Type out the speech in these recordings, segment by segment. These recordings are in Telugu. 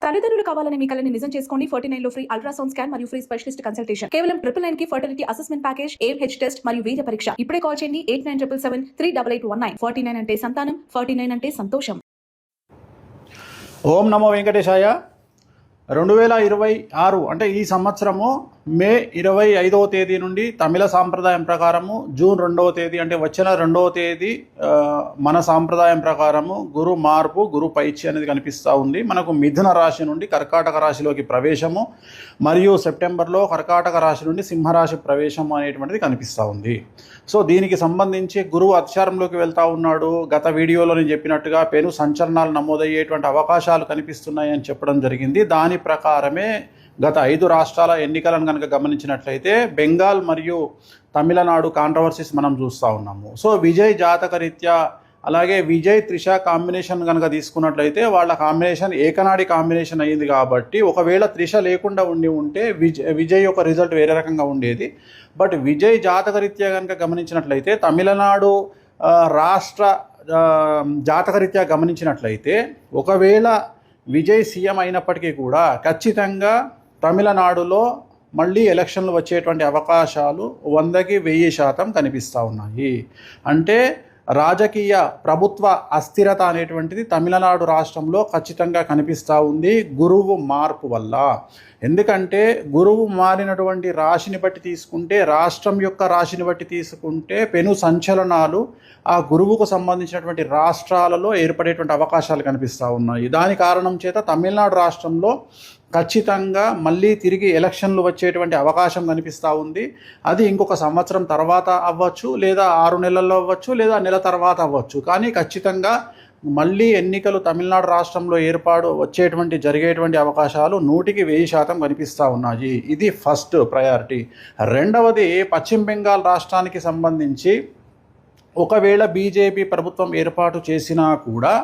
తల్లిదండ్రులు కావాలని మీ కలని నిజం చేసుకోండి. 49 లో ఫ్రీ అల్ట్రాసౌండ్ స్కాన్ మరియు ఫ్రీ స్పెషలిస్ట్ కన్సల్టేషన్. కేవలం 999 కి fertility assessment package, AMH test మరియు వీర్య పరీక్ష. ఇప్పుడే కాల్ చేయండి 8977738819. 49 అంటే సంతానం, 49 అంటే సంతోషం. ఓం నమో వెంకటేశాయ. 2026 అంటే ఈ సంవత్సరము మే 25వ తేదీ నుండి తమిళ సాంప్రదాయం ప్రకారము జూన్ 2వ తేదీ అంటే వచ్చిన 2వ తేదీ మన సాంప్రదాయం ప్రకారము గురు మార్పు, గురు పైచి అనేది కనిపిస్తూ ఉంది. మనకు మిథున రాశి నుండి కర్కాటక రాశిలోకి ప్రవేశము మరియు సెప్టెంబర్లో కర్కాటక రాశి నుండి సింహరాశి ప్రవేశం అనేటువంటిది కనిపిస్తూ ఉంది. సో దీనికి సంబంధించి గురువు అతిచారంలోకి వెళ్తూ ఉన్నాడు. గత వీడియోలో నేను చెప్పినట్టుగా పెను సంచలనాలు నమోదయ్యేటువంటి అవకాశాలు కనిపిస్తున్నాయని చెప్పడం జరిగింది. దాని ప్రకారమే గత 5 రాష్ట్రాల ఎన్నికలను కనుక గమనించినట్లయితే బెంగాల్ మరియు తమిళనాడు కాంట్రవర్సీస్ మనం చూస్తూ ఉన్నాము. సో విజయ్ జాతకరీత్యా అలాగే విజయ్ త్రిష కాంబినేషన్ కనుక తీసుకున్నట్లయితే వాళ్ళ కాంబినేషన్ ఏకనాడి కాంబినేషన్ అయ్యింది. కాబట్టి ఒకవేళ త్రిష లేకుండా ఉంటే విజయ్ యొక్క రిజల్ట్ వేరే రకంగా ఉండేది. బట్ విజయ్ జాతకరీత్యా కనుక గమనించినట్లయితే తమిళనాడు రాష్ట్ర జాతకరీత్యా గమనించినట్లయితే ఒకవేళ విజయ్ సీఎం అయినప్పటికీ కూడా ఖచ్చితంగా తమిళనాడులో మళ్ళీ ఎలక్షన్లు వచ్చేటువంటి అవకాశాలు 100కి 1000% కనిపిస్తూ ఉన్నాయి. అంటే రాజకీయ ప్రభుత్వ అస్థిరత అనేటువంటిది తమిళనాడు రాష్ట్రంలో ఖచ్చితంగా కనిపిస్తూ ఉంది గురువు మార్పు వల్ల. ఎందుకంటే గురువు మారినటువంటి రాశిని బట్టి తీసుకుంటే, రాష్ట్రం యొక్క రాశిని బట్టి తీసుకుంటే పెను సంచలనాలు ఆ గురువుకు సంబంధించినటువంటి రాష్ట్రాలలో ఏర్పడేటువంటి అవకాశాలు కనిపిస్తూ ఉన్నాయి. దాని కారణం చేత తమిళనాడు రాష్ట్రంలో ఖచ్చితంగా మళ్ళీ తిరిగి ఎలక్షన్లు వచ్చేటువంటి అవకాశం కనిపిస్తూ ఉంది. అది ఇంకొక సంవత్సరం తర్వాత అవ్వచ్చు, లేదా 6 నెలల్లో అవ్వచ్చు, లేదా నెల తర్వాత అవ్వచ్చు. కానీ ఖచ్చితంగా మళ్ళీ ఎన్నికలు తమిళనాడు రాష్ట్రంలో జరిగేటువంటి అవకాశాలు 100కి 1000% కనిపిస్తూ ఉన్నాయి. ఇది ఫస్ట్ ప్రయారిటీ. రెండవది, పశ్చిమ బెంగాల్ రాష్ట్రానికి సంబంధించి ఒకవేళ బీజేపీ ప్రభుత్వం ఏర్పాటు చేసినా కూడా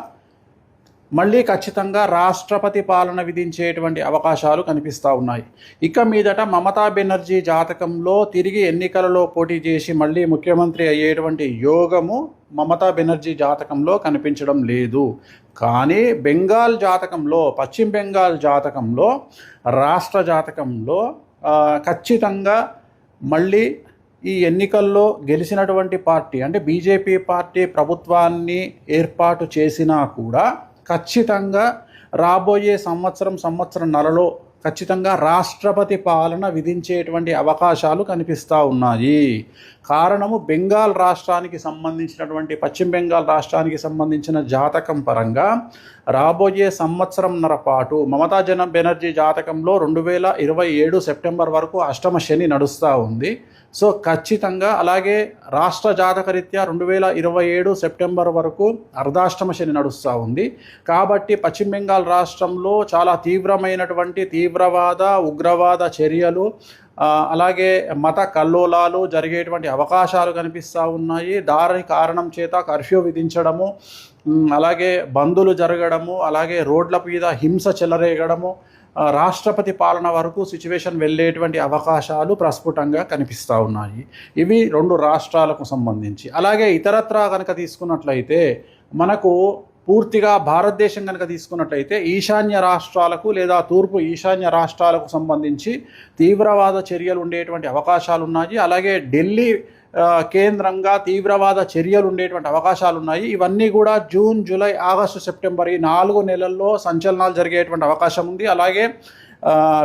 మళ్ళీ ఖచ్చితంగా రాష్ట్రపతి పాలన విధించేటువంటి అవకాశాలు కనిపిస్తూ ఉన్నాయి. ఇక మీదట మమతా బెనర్జీ జాతకంలో తిరిగి ఎన్నికలలో పోటీ చేసి మళ్ళీ ముఖ్యమంత్రి అయ్యేటువంటి యోగము మమతా బెనర్జీ జాతకంలో కనిపించడం లేదు. కానీ బెంగాల్ జాతకంలో, పశ్చిమ బెంగాల్ జాతకంలో, రాష్ట్ర జాతకంలో ఖచ్చితంగా మళ్ళీ ఈ ఎన్నికల్లో గెలిచినటువంటి పార్టీ అంటే బీజేపీ పార్టీ ప్రభుత్వాన్ని ఏర్పాటు చేసినా కూడా ఖచ్చితంగా రాబోయే సంవత్సరంన్నరలో ఖచ్చితంగా రాష్ట్రపతి పాలన విధించేటువంటి అవకాశాలు కనిపిస్తూ ఉన్నాయి. కారణము బెంగాల్ రాష్ట్రానికి సంబంధించినటువంటి పశ్చిమ బెంగాల్ రాష్ట్రానికి సంబంధించిన జాతకం పరంగా రాబోయే సంవత్సరంన్నర పాటు మమతా బెనర్జీ జాతకంలో 2027 సెప్టెంబర్ వరకు అష్టమ శని నడుస్తూ ఉంది. సో ఖచ్చితంగా అలాగే రాష్ట్ర జాతకరీత్యా 2027 సెప్టెంబర్ వరకు అర్ధాష్టమ శని నడుస్తూ ఉంది. కాబట్టి పశ్చిమ బెంగాల్ రాష్ట్రంలో చాలా తీవ్రమైనటువంటి తీవ్రవాద ఉగ్రవాద చర్యలు అలాగే మత కల్లోలాలు జరిగేటువంటి అవకాశాలు కనిపిస్తూ ఉన్నాయి. దాని కారణం చేత కర్ఫ్యూ విధించడము, అలాగే బందులు జరగడము, అలాగే రోడ్ల మీద హింస చెలరేగడము, రాష్ట్రపతి పాలన వరకు సిచ్యువేషన్ వెళ్ళేటువంటి అవకాశాలు ప్రస్ఫుటంగా కనిపిస్తూ ఉన్నాయి. ఇవి 2 రాష్ట్రాలకు సంబంధించి. అలాగే ఇతరత్రా కనుక తీసుకున్నట్లయితే మనకు పూర్తిగా భారతదేశం కనుక తీసుకున్నట్లయితే ఈశాన్య రాష్ట్రాలకు లేదా తూర్పు ఈశాన్య రాష్ట్రాలకు సంబంధించి తీవ్రవాద చర్యలు ఉండేటువంటి అవకాశాలు ఉన్నాయి. అలాగే ఢిల్లీ కేంద్రంగా తీవ్రవాద చర్యలు ఉండేటువంటి అవకాశాలు ఉన్నాయి. ఇవన్నీ కూడా జూన్, జూలై, ఆగస్టు, సెప్టెంబర్ ఈ 4 నెలల్లో సంచలనాలు జరిగేటువంటి అవకాశం ఉంది. అలాగే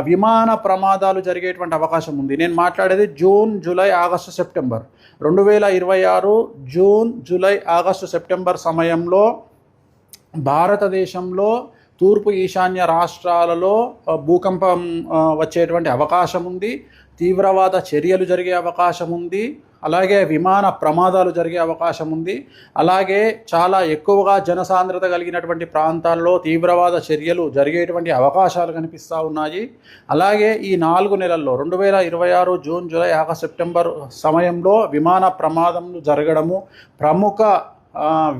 విమాన ప్రమాదాలు జరిగేటువంటి అవకాశం ఉంది. నేను మాట్లాడేది June, July, August, September 2026 June, July, August, September సమయంలో భారతదేశంలో తూర్పు ఈశాన్య రాష్ట్రాలలో భూకంపం వచ్చేటువంటి అవకాశం ఉంది. తీవ్రవాద చర్యలు జరిగే అవకాశం ఉంది. అలాగే విమాన ప్రమాదాలు జరిగే అవకాశం ఉంది. అలాగే చాలా ఎక్కువగా జనసాంద్రత కలిగినటువంటి ప్రాంతాల్లో తీవ్రవాద చర్యలు జరిగేటువంటి అవకాశాలు కనిపిస్తూ ఉన్నాయి. అలాగే ఈ 4 నెలల్లో 2026 జూన్, జూలై, ఆగస్టు, సెప్టెంబర్ సమయంలో విమాన ప్రమాదాలు జరగడము, ప్రముఖ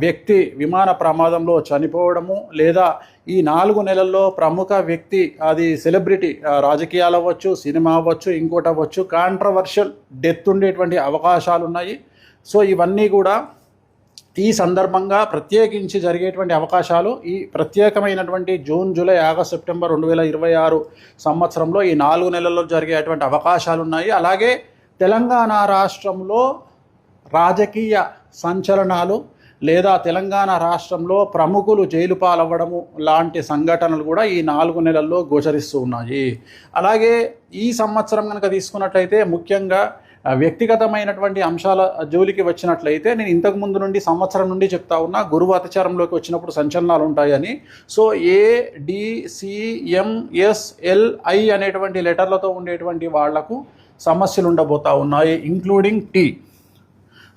వ్యక్తి విమాన ప్రమాదంలో చనిపోవడము, లేదా ఈ 4 నెలల్లో ప్రముఖ వ్యక్తి, అది సెలబ్రిటీ, రాజకీయాలు అవ్వచ్చు, సినిమా అవ్వచ్చు, ఇంకోటి అవ్వచ్చు, కాంట్రవర్షియల్ డెత్ ఉండేటువంటి అవకాశాలు ఉన్నాయి. సో ఇవన్నీ కూడా ఈ సందర్భంగా ప్రత్యేకించి జరిగేటువంటి అవకాశాలు ఈ ప్రత్యేకమైనటువంటి జూన్, జూలై, ఆగస్ట్, సెప్టెంబర్ 2026 సంవత్సరంలో ఈ 4 నెలల్లో జరిగేటువంటి అవకాశాలు ఉన్నాయి. అలాగే తెలంగాణ రాష్ట్రంలో రాజకీయ సంచలనాలు లేదా తెలంగాణ రాష్ట్రంలో ప్రముఖులు జైలు పాలవ్వడము లాంటి సంఘటనలు కూడా ఈ 4 నెలల్లో గోచరిస్తూ ఉన్నాయి. అలాగే ఈ సంవత్సరం కనుక తీసుకున్నట్లయితే ముఖ్యంగా వ్యక్తిగతమైనటువంటి అంశాల జోలికి వచ్చినట్లయితే నేను ఇంతకు ముందు నుండి సంవత్సరం నుండి చెప్తా ఉన్నా గురువు అతిచారంలోకి వచ్చినప్పుడు సంచలనాలు ఉంటాయని. సో ADCMSLI అనేటువంటి లెటర్లతో ఉండేటువంటి వాళ్లకు సమస్యలు ఉండబోతా ఉన్నాయి, ఇంక్లూడింగ్ T.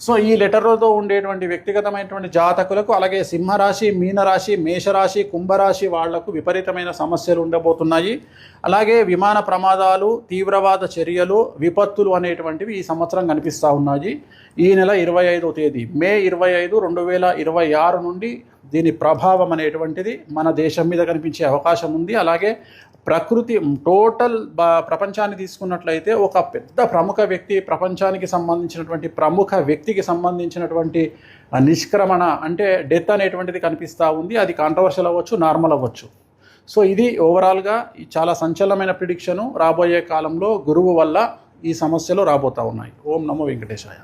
సో ఈ లెటర్లతో ఉండేటువంటి వ్యక్తిగతమైనటువంటి జాతకులకు, అలాగే సింహరాశి, మీనరాశి, మేషరాశి, కుంభరాశి వాళ్లకు విపరీతమైన సమస్యలు ఉండబోతున్నాయి. అలాగే విమాన ప్రమాదాలు, తీవ్రవాద చర్యలు, విపత్తులు అనేటువంటివి ఈ సంవత్సరం కనిపిస్తూ ఉన్నాయి. ఈ నెల 25వ తేదీ మే 25, 2026 నుండి దీని ప్రభావం అనేటువంటిది మన దేశం మీద కనిపించే అవకాశం ఉంది. అలాగే ప్రకృతి టోటల్ ప్రపంచాన్ని తీసుకున్నట్లయితే ఒక పెద్ద ప్రముఖ వ్యక్తి, ప్రపంచానికి సంబంధించినటువంటి ప్రముఖ వ్యక్తికి సంబంధించినటువంటి నిష్క్రమణ అంటే డెత్ అనేటువంటిది కనిపిస్తూ ఉంది. అది కాంట్రవర్షియల్ అవ్వచ్చు, నార్మల్ అవ్వచ్చు. సో ఇది ఓవరాల్గా చాలా సంచలనమైన ప్రిడిక్షను. రాబోయే కాలంలో గురువు వల్ల ఈ సమస్యలు రాబోతూ ఉన్నాయి. ఓం నమో వెంకటేశాయ.